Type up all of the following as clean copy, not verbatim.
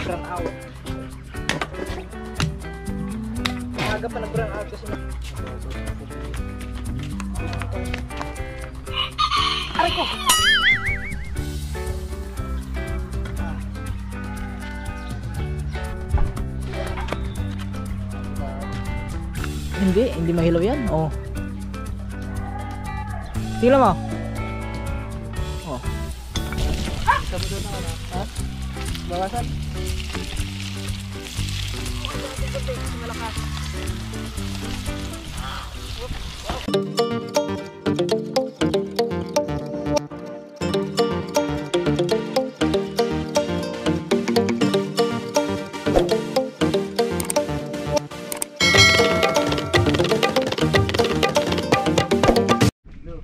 nag-brown out. Maaga pa nag-brown out kasi aray ko! Hindi mahilaw yan. Oh. Tingnan mo. Oh. Sabi doon na. Ha? Bawasan. Malakas.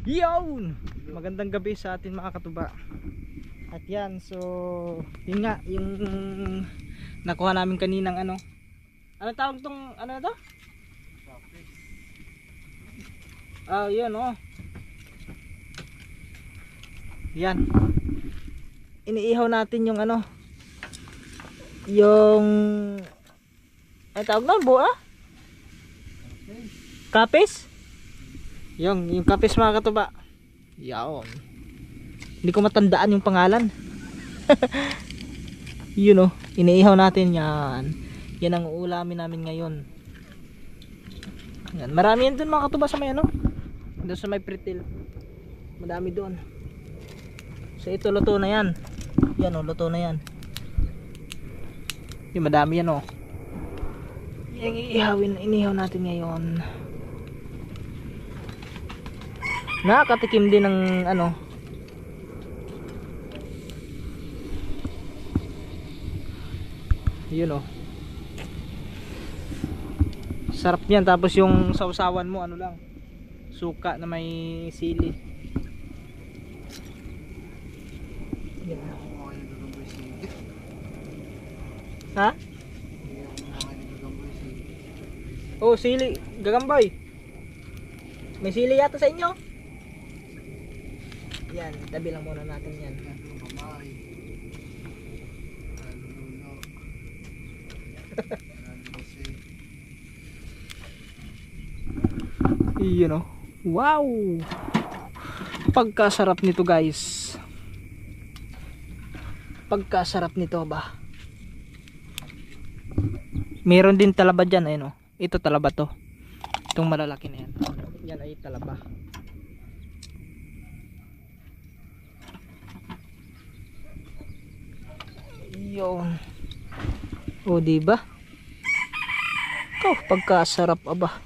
Yun! Magandang gabi sa atin mga katuba. At yan, so yun nga, yung nakuha namin kaninang ano tawag tong, ano na to? Yun oh. Yan. Iniihaw natin yung ano, yung tawag na, buo kapis? Yung kapis mga katuba. Yaon. Hindi ko matandaan yung pangalan. Yun oh, iniihaw natin yan. Yan ang uulamin namin ngayon. Yan, marami yan dun mga katuba sa may ano. Doon sa may pritil. Madami doon. So ito luto na yan. Yan oh, luto na yan. Yung madami yan oh. Yung inihaw natin ngayon. Nakakatikim din ng ano, yun oh, sarap yan. Tapos yung sausawan mo ano lang, suka na may sili. Yan. Ha? Oh, sili, gagambay. May sili yata sa inyo. Yan, tabi lang muna natin yan. Iyon oh. Wow! Pagkasarap nito guys. Pagkasarap nito ba. Meron din talaba dyan, ayun oh. Ito talaba to. Itong malalaki na yan. Yan ay talaba. Yun. O diba? Oh, pagkasarap aba.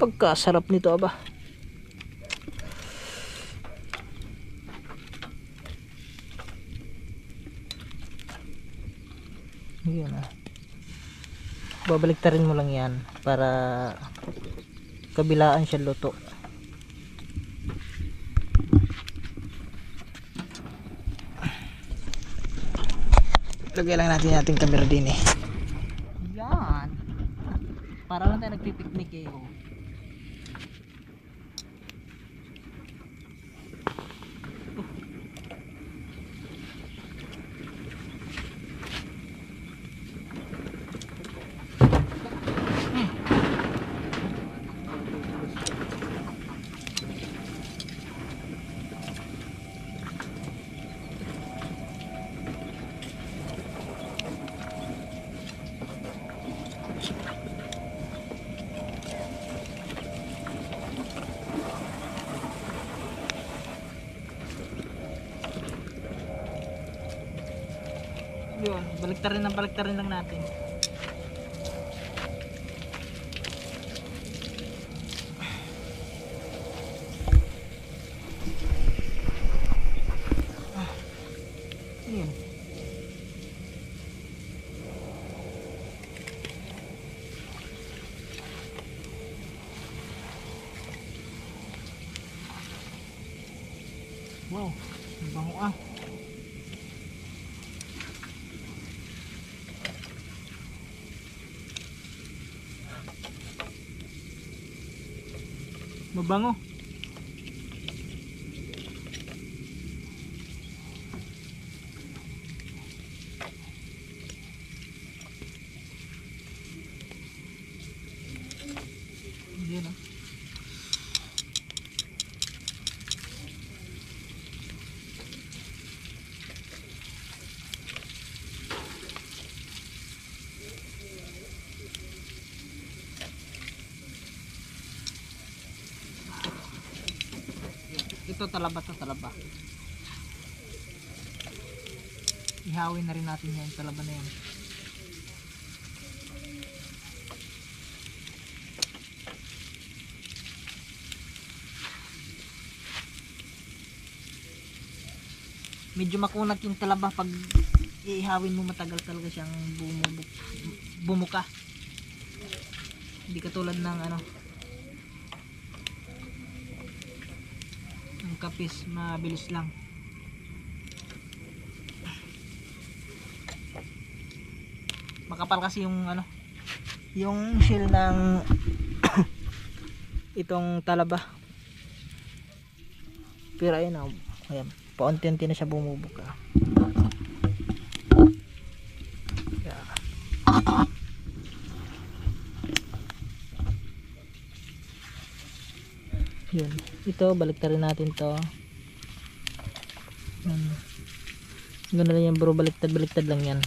Pagkasarap nito aba. Yun ah. Babaliktarin mo lang yan para kabilaan siya luto. Lagay lang natin yung ating camera din eh. Yan. Para lang tayo nagpipiknik eh. Oh. Yun, baliktarin lang natin. Yun. Wow, ang bango ah. Mabango. Ito talaba to, talaba. Ihawin na rin natin yan, talaba na yan. Medyo makunat yung talaba pag ihawin mo, matagal talaga siyang bumuka. Hindi katulad ng ano, ng kapis, mabilis lang. Makapal kasi yung ano, yung shell ng itong talaba. Pero ayun, ayan, paunti-unti na siya bumubuka. Yeah. Yun, ito baliktarin natin to. Ganda lang yan bro, baliktad lang yan.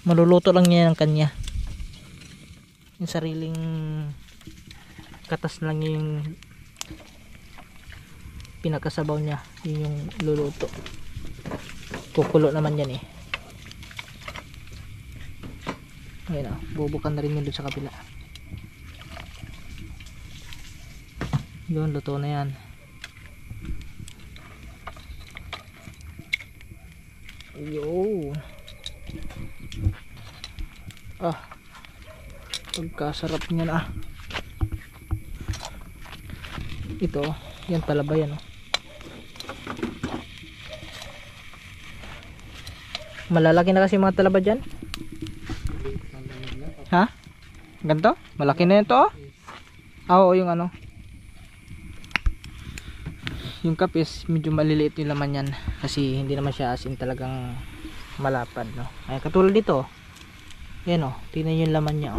Maluluto lang niya ng kanya, yung sariling katas lang yung pinakasabaw niya, yun yung luluto. Kukulo naman yan eh. Ayun o, bubukan na rin yun doon sa kabila. Yun, luto na yan. Yo. Pagkasarap niyan ito, yan talaba yan malalaki na kasi mga talaba dyan. Ha? Ganto? Malaki na yan to oo, yung ano, yung kapis medyo maliliit yung laman yan kasi hindi naman siya asin talagang malapad, no? Ay, katulad dito yan tingnan yung laman niya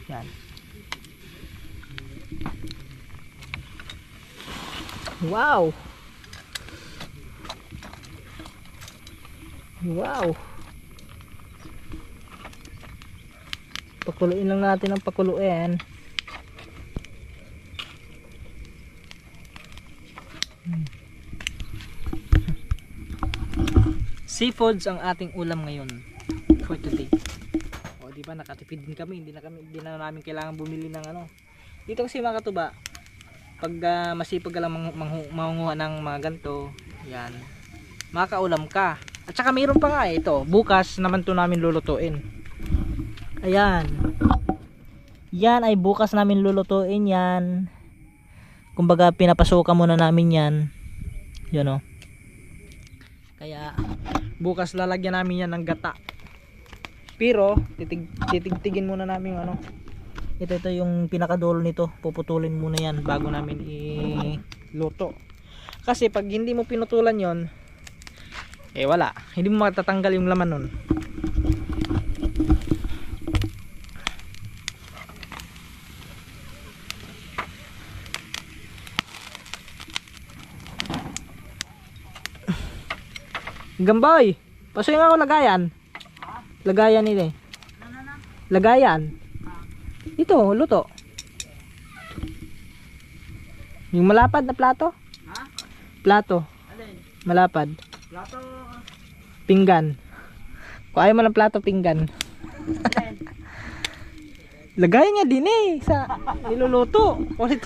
yan. Wow. Wow. Pakuluin lang natin ang pakuluin. Seafoods ang ating ulam ngayon for today. O di ba, nakatipid din kami, hindi na namin kailangan bumili ng ano. Dito kasi mga katuba, pag masipag ka lang mangunguha ng mga ganito, yan, makakaulam ka. At saka mayroon pa nga ito, bukas naman to namin lulutuin. Ayan, yan ay bukas namin lulutuin yan. Kumbaga pinapasukan muna namin yan, yun o. Kaya bukas lalagyan namin yan ng gata. Pero titigtigin muna namin yung ano. Ito yung pinakadulo nito. Puputulin muna yan bago namin iluto. Kasi pag hindi mo pinutulan yon, eh wala. Hindi mo matatanggal yung laman nun. Gamboy, pasuyin ako lagayan. Lagayan nila eh. Lagayan. Ito, luto. Yung malapad na plato? Ha? Plato. Alin? Malapad. Plato. Pinggan. Kung ayaw mo ng plato, pinggan. Alin? Lagayan niya din eh. Sa niluluto. Ulit.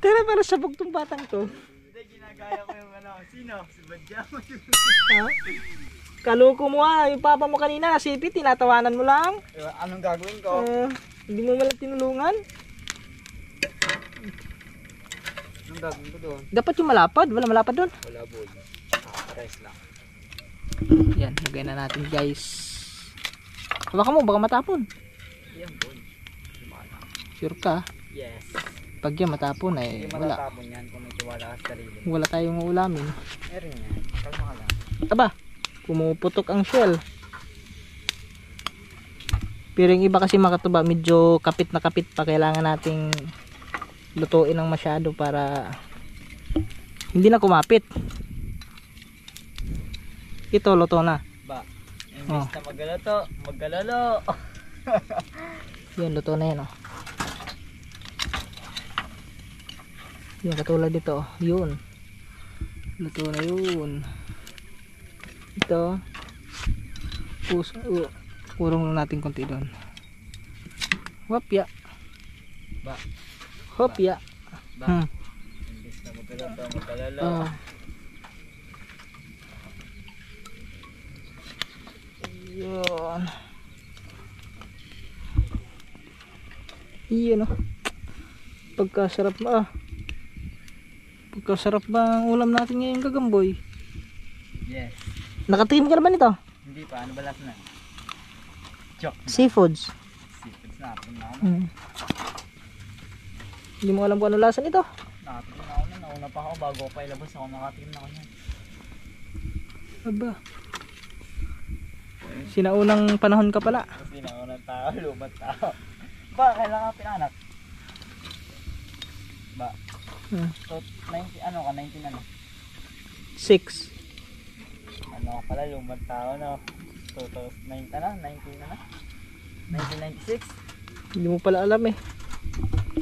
Tira para sabog tong batang to. Hindi, ginagaya ko yung ano. Sino? Si Badya. Ha? Kaloko mo yung papa mo kanina, sipit, tinatawanan mo lang. Anong gagawin ko? Hindi mo malang tinulungan. Anong gagawin ko doon? Dapat yung malapad, wala malapad doon. Wala bol. Rest lang. Yan, lagay na natin guys. Baka mo, baka matapon. Yan bol. Sure ka? Yes. Pag yan matapon ay wala. Matapon yan kung may tiwala ka sa sarili. Wala tayong ulamin. Meron yan, kalma ka lang. Aba, pumuputok ang shell. Pero yung iba kasi makatuba, medyo kapit na kapit pa. Kailangan nating lutuin ng masyado para hindi na kumapit. Ito, luto na. Ba, imbis na magalalo. Yun, luto na yan Yung katulad dito, yun. Luto na yun. Ito. Urong lang natin konti doon. Wapya. Ba. Hopya. Ba. Imbis na magkalalo. Yun. Iyon oh. Pagkasarap ba ang ulam natin ngayon, Gagamboy? Yes. Nakatikim ka naman ito? Hindi pa, ano ba last na? Chok. Seafoods. Seafoods na ako na ako. Hindi mo alam kung ano lasa nito? Nakatikim na ako na, nauna pa ako bago ako pa ilabas ako nakatikim na ako niyan. Aba. Sinaunang panahon ka pala. Sinaunang tao, lumang tao. Ba, kailangan pinanak? Ba? So, 19, ano ka? 19 ano? 6. Ano ka pala, lumang tao na. 2009, ano? 19 ano? 1996? Hindi mo pala alam eh.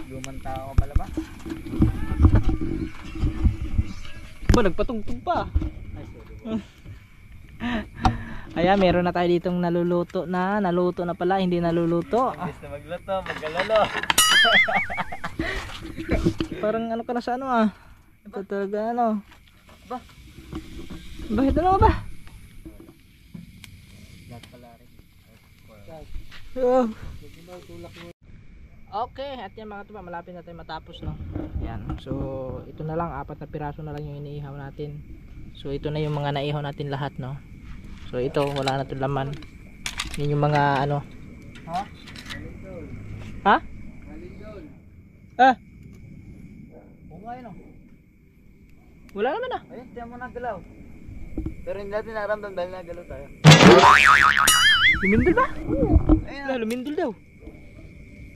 Lumang tao ka pala ba? Ba, nagpatugtog pa. Ay, sorry. Ayan, meron na tayo ditong naluto na pala, hindi naluluto. Imbis na magluto, magkalalo. Parang ano ka na sa ano ah. Ito talaga ano. Ba? Bakit ano ba? Lahat pala rin. Oh. Okay, at yan mga tuba, malapit na tayo matapos no. Yan. So, ito na lang, 4 na piraso na lang yung iniihaw natin. So, ito na yung mga naihaw natin lahat no. So, ito wala na 'tong laman. Yan yung mga ano. Ha? Ha? Ah, Oo nga yun oh. wala naman ah. Ayun, tiyan mo nagalaw. Pero hindi natin naramdam dahil nagalaw tayo. Lumindol ba? Ayun Wala, lumindol daw.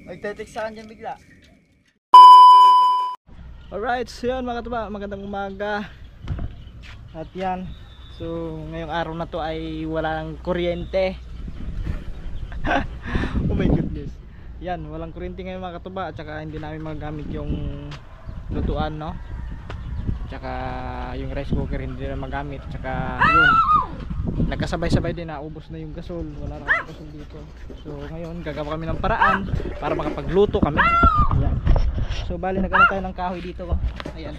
Magte-text sa akin dyan bigla. Alright, so yun mga tuba, magandang umaga. At yan, so ngayong araw na to ay wala ng kuryente. Oh my goodness. Yan, walang kuryente ngayon mga katuba. At saka hindi namin magagamit yung lutuan no. At saka yung rice cooker hindi na magamit. At saka yun, nagkasabay-sabay din na ubos na yung gasol. Wala na gasol dito. So ngayon gagawa kami ng paraan para makapagluto kami. Ayan. So bali nagano tayo ng kahoy dito ko. Ayan.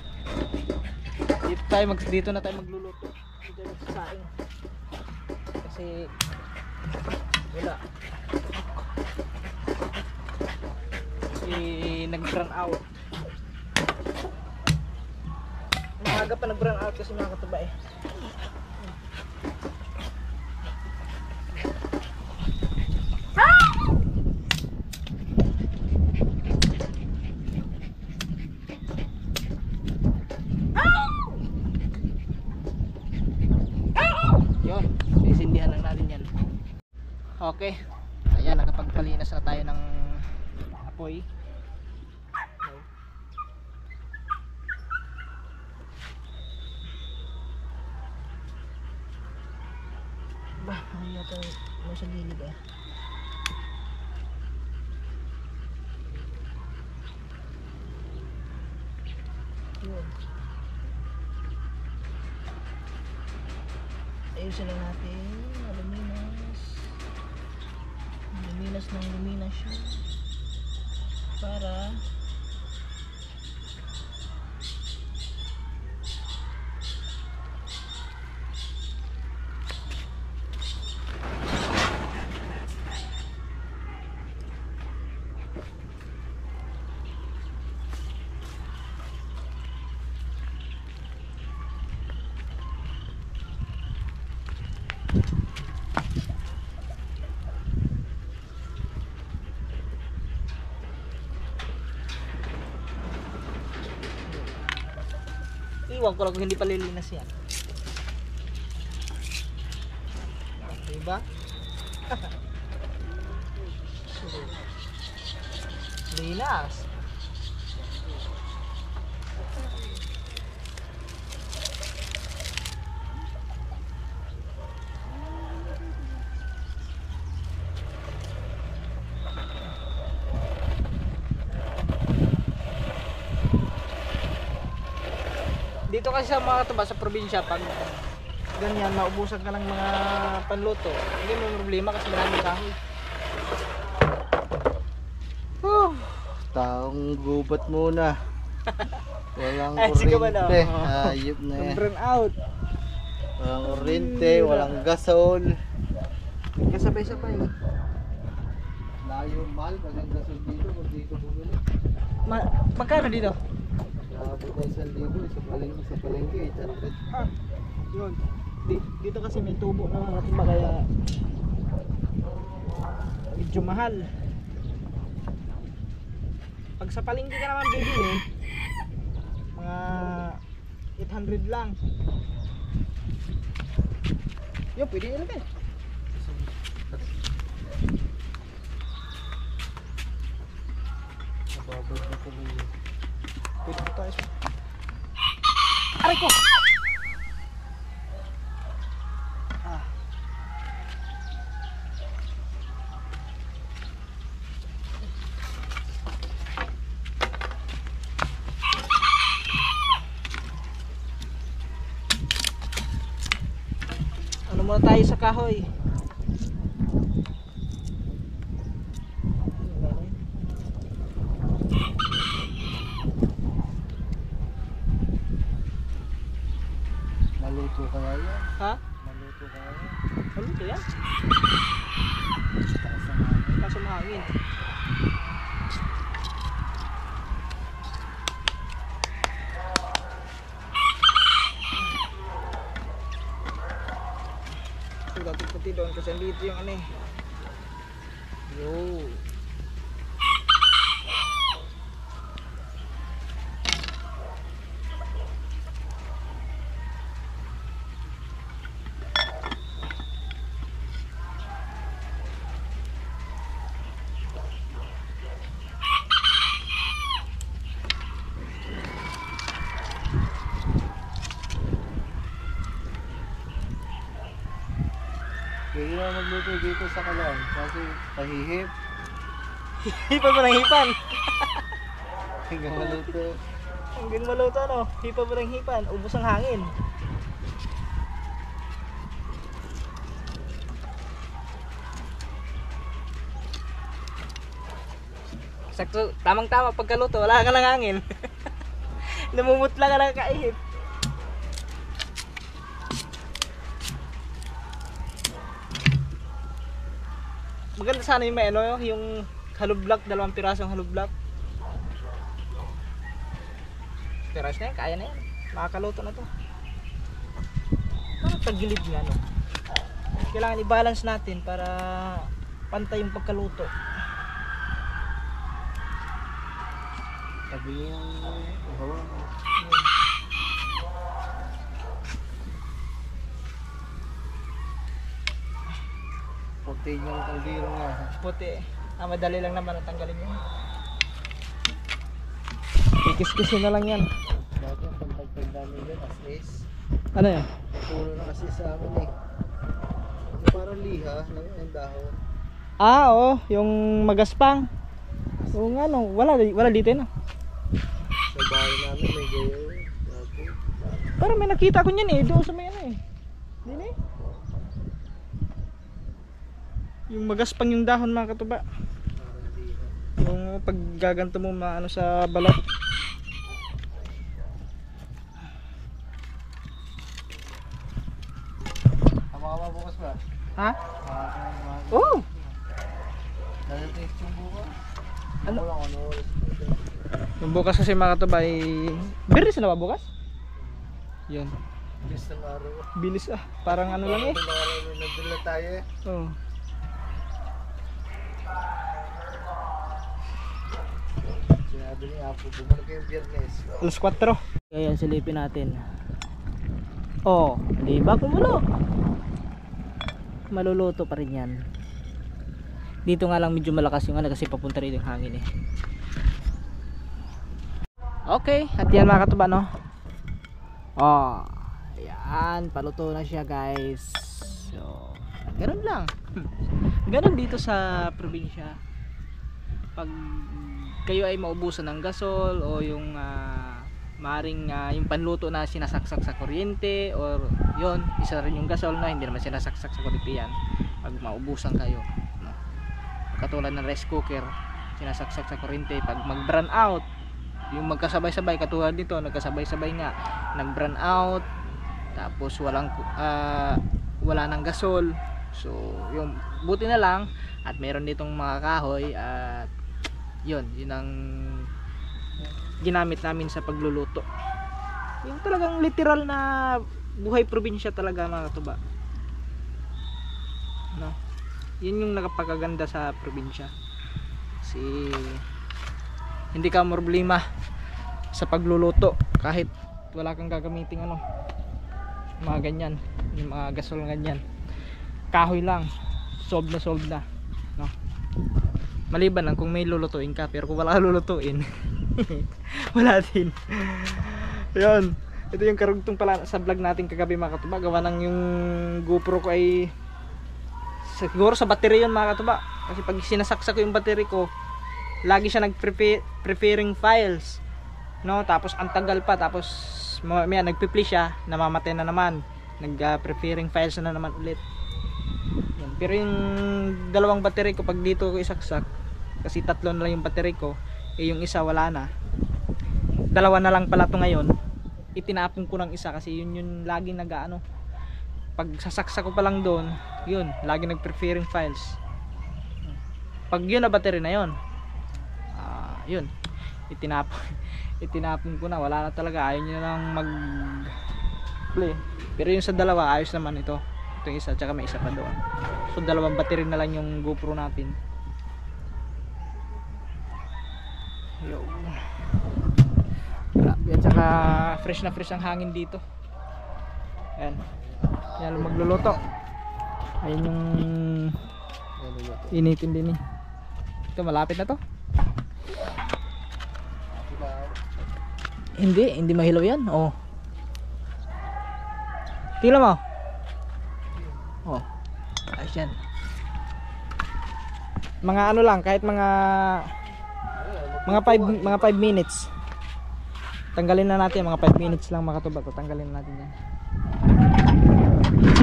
Dito na tayo magluluto. Dito tayo magsasaing. Kasi wala. Kasi nag-run out. Maaga pa nag-run out kasi mga katuba eh. Yun, sisindihan lang natin yan. Okay. Ayan, nakapagpalinas na tayo ng apoy. Bah, hindi natin mo sa gilid eh. Yun. Ayusin lang natin. Luminas ng luminas siya. Para iwan ko lang kung hindi pa lilinas yan. Diba? Linas. Dito kasi sa mga katuba sa probinsya, pag ganyan, maubusan ka ng mga panluto, hindi mo problema kasi maraming kahoy. Taong gubat muna. Walang Ay, sige ba na? kuryente. Ayop na yan. Burn out. Walang kuryente, walang gasol. Kasabay-sabay. Layo mahal pag ang gasol dito. Kung dito bumili. Magkano dito? Nakabot na 1,000. Sa palengke 800. Yun. Dito kasi may tubo na mga katuba kaya medyo mahal. Pag sa palengke ka naman bibili, mga 800 lang. Yun, pwede ilagay. Nababot na tuloy. Pwede ko tayo. Aray ko! Ano muna tayo sa kahoy? Maluto kaya yan? Ha? Maluto kaya yan? Maluto yan? Taas ang hangin. Kaso mahangin. So, dapat puti doon kasi andito yung ano eh. Yo. Pwede na magluto dito sa Kalan. Kasi pahihip. Hipa mo ng hipan. Hanggang maluto. Hanggang maluto ano. Hipa mo ng hipan. Ubos ang hangin. Sakto, tamang-tama pagkaluto, wala ka ng hangin. Namumutla ka ng kaihip. Maganda sana yung may ano, yung hollow block, 2 pirasong hollow block. Piras na yan, kaya na yan. Makakaluto na to. Tagilid nga no. Kailangan i-balance natin para pantay yung pagkaluto. Sabi yung hawa. Puti yung kaldero nga. Puti. Madali lang naman ang tanggalin yun. Kikis-kisin na lang yan. Dati ang pagtagtag namin dyan as is. Ano yan? Puno na kasi sa amin eh. Yung parang liha lang yung dahon. Oo, yung magaspang. Yung ano, wala dito no. Sa bahay namin may gayo. Dati. Parang may nakita ko niyan eh, doon sa may ano eh. Dini. Yung magaspang yung dahon mga katuba. Parang liha. Yung pag gaganto mo maano sa balat. Tama ka bukas ba? Ha? Makakain. Oh! Dadating yung bukas. Ano? Wala ko oras. Yung bukas kasi mga katuba ay... Biris na ba bukas? Yun. Just ang araw. Bilis ah. Parang ano lang eh. Ito na araw na nagdala tayo eh. Oh. Sinabi ni Apo, bumalik kayong Biyernes. Alas 4. Kaya silipin natin. Oh, di ba kumulo? Maluluto pa rin yan. Dito nga lang medyo malakas yung ano kasi papunta rin yung hangin eh. Okay, at yan mga katuba no. Oh, ayan, paluto na siya guys. So, ganun lang. Ganun dito sa probinsya. Pag kayo ay maubusan ng gasol o yung Maaring yung panluto na sinasaksak sa kuryente, or yon, isa rin yung gasol na hindi naman sinasaksak sa kuryente yan. Pag maubusan kayo, no? Katulad ng rice cooker, sinasaksak sa kuryente. Pag mag brown out, yung magkasabay-sabay, katulad dito, nagkasabay-sabay nga, nag brown out, tapos wala nang gasol. So yung buti na lang at meron ditong mga kahoy, at yun ang ginamit namin sa pagluluto. Yung talagang literal na buhay probinsya talaga, mga katuba, no? Yun yung nakapagaganda sa probinsya, kasi hindi ka problema sa pagluluto kahit wala kang gagamiting mga ganyan, yung mga gasol ganyan. Kahoy lang, solve na, no? Maliban lang kung may lulutuin ka, pero kung wala lulutuin wala din. Yun, ito yung karugtong pala sa vlog natin kagabi, mga katuba. Gawa ng yung GoPro ko ay siguro sa battery yun, mga katuba, kasi pag sinasaksak ko yung battery ko, lagi siya nag-preferring files, no? Tapos ang tagal pa, tapos may nagpi-play siya, namamatay na naman, nag-preferring files na naman ulit. Yan. Pero yung dalawang battery ko, pag dito ko isaksak, kasi 3 na lang yung battery ko, yung isa wala na, 2 na lang pala to ngayon, itinapon ko ng isa, kasi yun laging pag sasaksak ko pa lang doon, yun lagi nag-preferring files. Pag yun na battery na yun, yun itinapon ko na, wala na talaga, ayaw nyo lang mag play. Pero yung sa dalawa ayos naman, itong isa, tsaka may isa pa doon. So 2 battery na lang yung GoPro natin. Yo. Grabe, at saka fresh ang hangin dito. Yan magluluto. Ayun yung initin din ito, malapit na to. Hindi mahilaw yan. Oh, tingnan mo. Oh, ayos yan. Mga lang, kahit mga 5 minutes. Tanggalin na natin, mga 5 minutes lang, mga katuba. Tanggalin na natin yan.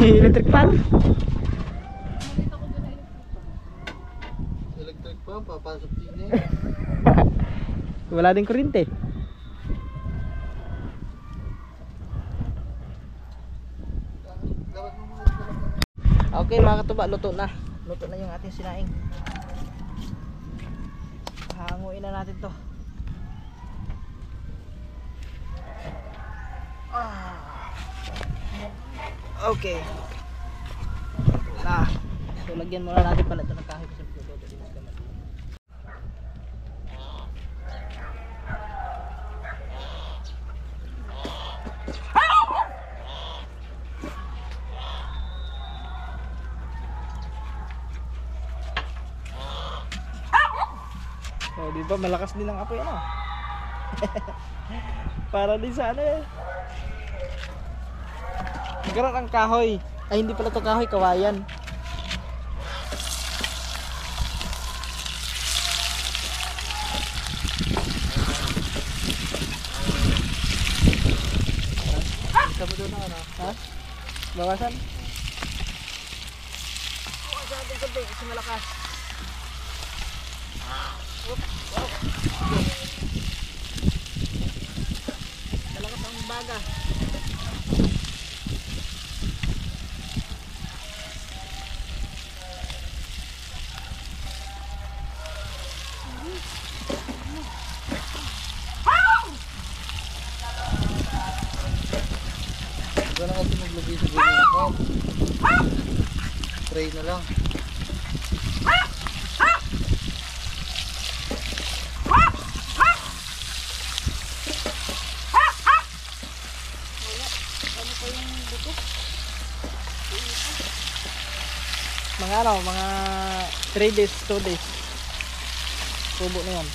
Electric fan. Electric fan, papasok din eh. Wala din kuryente. Okay, mga katuba, luto na yung ating sinaing. Hanguin na natin to. Okay. So lagyan muna natin pala ito ng kahoy kasi magdododinas ka. So di ba malakas din ang apoy, para din sa nagkaroon ang kahoy. Ay, hindi pala to kahoy, kawayan. Sabi doon na ha? Bawasan? Bawasan natin kunti kasi malakas. Malakas ang baga. Ito na kasi maglagay sa ganyan ako. Tray na lang. Mga 3 days, 2 days. Tubo na yan.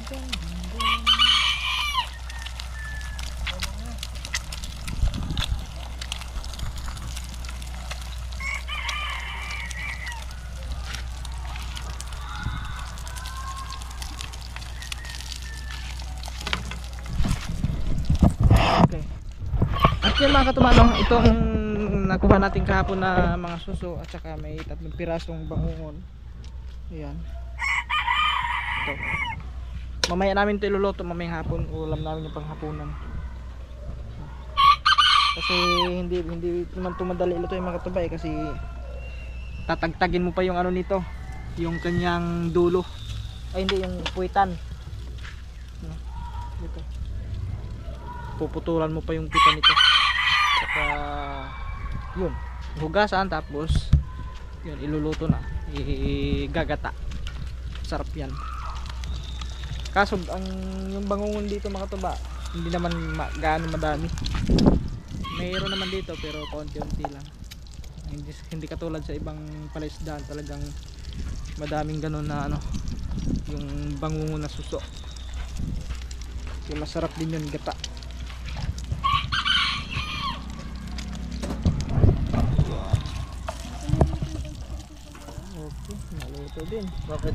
Okay. At yun mga katumanong, itong nakuha natin kahapon na mga suso at saka may 3 pirasong bangungon. Ayan. Ito. Mamaya namin ito iluluto mamayang hapon. Ulam namin yung panghapunan. Kasi hindi naman tumadali ito yung mga katubay kasi tatagtagin mo pa yung ano nito, yung kanyang dulo. Ay hindi, yung puwitan. Dito. Puputulan mo pa yung kita nito. Saka yun, hugasan tapos yun iluluto na, igagata. Sarap yan. Kaso yung bangungon dito mga tuba, hindi naman gaano madami. Mayroon naman dito pero konti-unti lang. Hindi katulad sa ibang palaisdaan, talagang madaming ganun na ano, yung bangungon na suso. Yung masarap din yun gata. Okay, naluto din. Bakit?